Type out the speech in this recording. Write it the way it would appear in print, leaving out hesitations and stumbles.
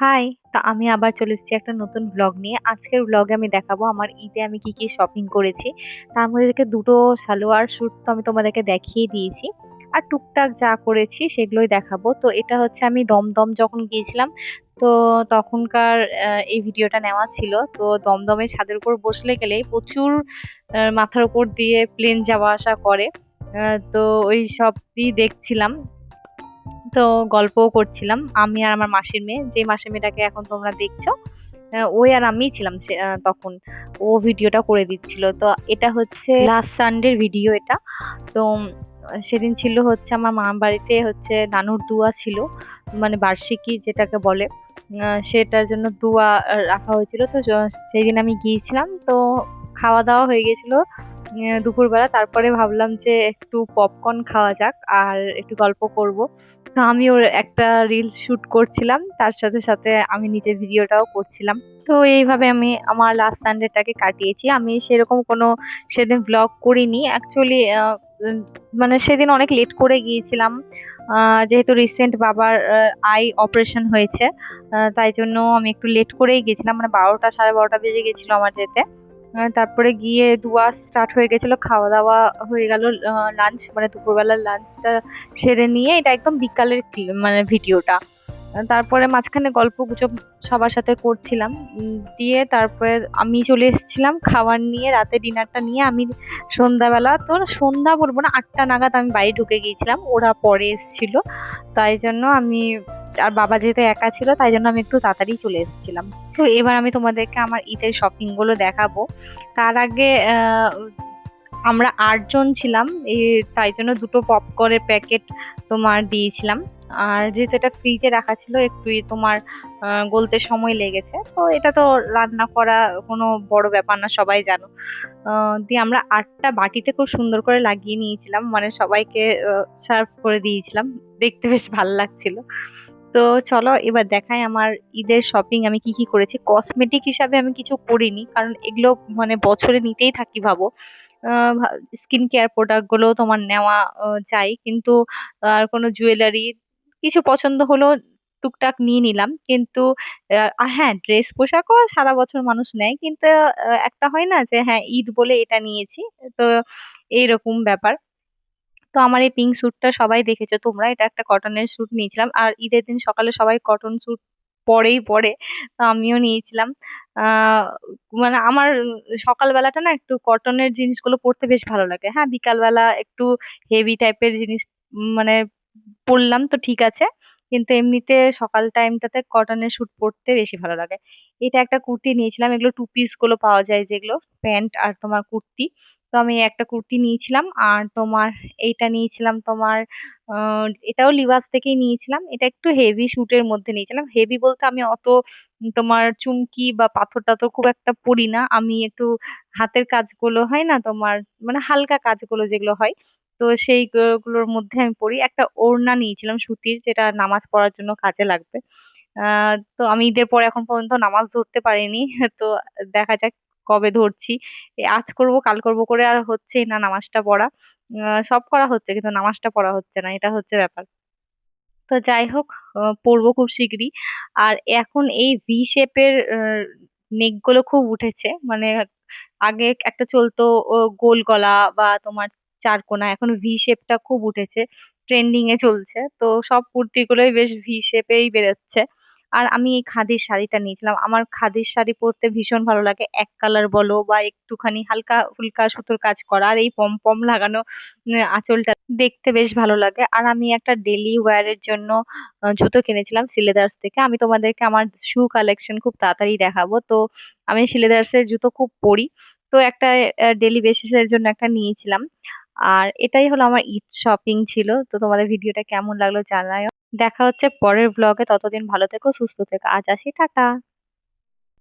High! তো আমি আবার চলে এসেছি একটা নতুন ভ্লগ নিয়ে। আজকের ভ্লগে আমি দেখাবো আমার ঈদে আমি কি শপিং করেছি। তার মধ্যে থেকে ২ টো সালোয়ার স্যুট তো আমি তোমাদেরকে দেখিয়ে দিয়েছি। আর টুকটাক যা করেছি সেগুলোই দেখাবো। তো এটা হচ্ছে আমি দমদম যখন গিয়েছিলাম, তো তখনকার এই ভিডিওটা নেওয়া ছিল। তো দমদমের ছাদের উপর বসলে গেলেই প্রচুর মাথার উপর দিয়ে প্লেন যাওয়া আসা করে। তো ওইসবই দেখছিলাম। তো গল্পও করছিলাম আমি আর আমার মাসির মেয়ে, যে মাসির মেয়েটাকে এখন তোমরা দেখছো। ওই আর আমিই ছিলাম তখন। ও ভিডিওটা করে দিচ্ছিল। তো এটা হচ্ছে লাস্ট সানডের ভিডিও এটা। তো সেদিন ছিল হচ্ছে আমার মামার বাড়িতে হচ্ছে নানুর দুয়া ছিল, মানে বার্ষিকী যেটাকে বলে। সেটার জন্য দুয়া রাখা হয়েছিল। তো সেই দিন আমি গিয়েছিলাম। তো খাওয়া দাওয়া হয়ে গেছিল দুপুরবেলা। তারপরে ভাবলাম যে একটু পপকর্ন খাওয়া যাক আর একটু গল্প করব। তো আমি ওর একটা রিলস শুট করছিলাম, তার সাথে সাথে আমি নিজের ভিডিওটাও করছিলাম। তো এইভাবে আমি আমার লাস্ট সানডেটাকে কাটিয়েছি। আমি সেরকম কোনো সেদিন ব্লগ করিনি অ্যাকচুয়ালি। মানে সেদিন অনেক লেট করে গিয়েছিলাম, যেহেতু রিসেন্ট বাবার আই অপারেশন হয়েছে। তাই জন্য আমি একটু লেট করেই গেছিলাম, মানে ১২টা ১২:৩০ বেজে গেছিল আমার যেতে। তারপরে গিয়ে দুয়া স্টার্ট হয়ে গেছিল, খাওয়া দাওয়া হয়ে গেল। লাঞ্চ মানে দুপুরবেলার লাঞ্চটা সেরে নিয়ে এটা একদম বিকালের মানে ভিডিওটা। তারপরে মাঝখানে গল্প গুজব সবার সাথে করছিলাম। দিয়ে তারপরে আমি চলে এসেছিলাম খাবার নিয়ে, রাতে ডিনারটা নিয়ে। আমি সন্ধ্যাবেলা, তো সন্ধ্যা বলবো না, ৮টা নাগাদ আমি বাড়ি ঢুকে গিয়েছিলাম, ওরা পরে এসেছিল। তাই জন্য আমি, আর বাবা যেহেতু একা ছিল তাই জন্য আমি একটু তাড়াতাড়ি চলে এসেছিলাম। তো এবার আমি তোমাদেরকে আমার ঈদের শপিং গুলো দেখাবো। তার আগে আমরা ৮ জন ছিলাম, এই তাই জন্য ২ টো পপকর্নের প্যাকেট তোমার দিয়েছিলাম। আর যেহেতু এটা ফ্রিজে রাখা ছিল, একটু তোমার গলতে সময় লেগেছে। তো এটা তো রান্না করা কোনো বড় ব্যাপার না, সবাই জানো। দিয়ে আমরা ৮টা বাটিতে খুব সুন্দর করে লাগিয়ে নিয়েছিলাম, মানে সবাইকে সার্ভ করে দিয়েছিলাম। দেখতে বেশ ভালো লাগছিল। তো চলো এবার দেখাই আমার ঈদের শপিং আমি কি কি করেছি। কসমেটিক হিসাবে আমি কিছু করিনি, কারণ এগুলো মানে বছরে নিতেই থাকি ভাবো। স্কিন কেয়ার প্রোডাক্ট গুলো তোমার নেওয়া যায়, কিন্তু আর কোনো জুয়েলারি কিছু পছন্দ হলো টুকটাক নিয়ে নিলাম। কিন্তু হ্যাঁ, ড্রেস পোশাকও সারা বছর মানুষ নেয়, কিন্তু একটা হয় না যে হ্যাঁ ঈদ বলে এটা নিয়েছি। তো এইরকম ব্যাপার। তো আমার এই পিঙ্ক স্যুটটা সবাই দেখেছো তোমরা, এটা একটা কটনের স্যুট নিয়েছিলাম। আর ঈদের দিন সকালে সবাই কটন স্যুট পরে, তো আমিও নিয়েছিলাম। আহ মানে আমার সকাল বেলাটা না একটু কটনের জিনিসগুলো পরতে বেশ ভালো লাগে। হ্যাঁ, বিকাল বেলা একটু হেভি টাইপের জিনিস মানে পরলাম তো ঠিক আছে, কিন্তু এমনিতে সকাল টাইমটাতে কটনের স্যুট পরতে বেশি ভালো লাগে। এটা একটা কুর্তি নিয়েছিলাম, এগুলো 2 পিস গুলো পাওয়া যায় যেগুলো, প্যান্ট আর তোমার কুর্তি। তো আমি একটা কুর্তি নিয়েছিলাম। আর তোমার এইটা নিয়েছিলাম তোমার, এটাও লিভাস থেকেই নিয়েছিলাম। এটা একটু হেভি শুটের মধ্যে নিয়েছিলাম। হেভি বলতে আমি অত তোমার চুমকি বা পাথর টাথর খুব একটা পরি না। আমি একটু হাতের কাজগুলো হয় না তোমার, মানে হালকা কাজগুলো যেগুলো হয়, তো সেই গুলোর মধ্যে আমি পরি। একটা ওড়না নিয়েছিলাম সুতির, যেটা নামাজ পড়ার জন্য কাজে লাগবে। তো আমি ঈদের পর এখন পর্যন্ত নামাজ ধরতে পারিনি। তো দেখা যাক কবে ধরছি। আজ করব কাল করব করে আর হচ্ছেই না নামাজটা পড়া। সব করা হচ্ছে কিন্তু নামাজটা পড়া হচ্ছে না, এটা হচ্ছে ব্যাপার। তো যাই হোক, পড়বো খুব শিগগিরই। আর এখন এই ভি শেপের নেক গুলো খুব উঠেছে, মানে আগে একটা চলতো গোল গলা বা তোমার চারকোনা, এখন ভি শেপটা খুব উঠেছে, ট্রেন্ডিং এ চলছে। তো সব কুর্তি গুলোই বেশ ভি শেপেই বেরোচ্ছে। আর আমি এই খাদির শাড়িটা নিয়েছিলাম, আমার খাদির শাড়ি পরতে ভীষণ ভালো লাগে। এক কালার বলো বা একটুখানি হালকা ফুলকা সুতোর কাজ করা, আর এই পম পম লাগানো আঁচলটা দেখতে বেশ ভালো লাগে। আর আমি একটা ডেলি ওয়্যার এর জন্য জুতো কিনেছিলাম সিলেদার্স থেকে। আমি তোমাদেরকে আমার শু কালেকশন খুব তাড়াতাড়ি দেখাবো। তো আমি সিলেদার্স এর জুতো খুব পরি। তো একটা ডেলি বেসিস এর জন্য একটা নিয়েছিলাম। আর এটাই হলো আমার ঈদ শপিং ছিল। তো তোমাদের ভিডিওটা কেমন লাগলো জানাও। দেখা হচ্ছে পরের ব্লগে, ততদিন ভালো থেকো সুস্থ থেকো, আজ আসি, টাটা।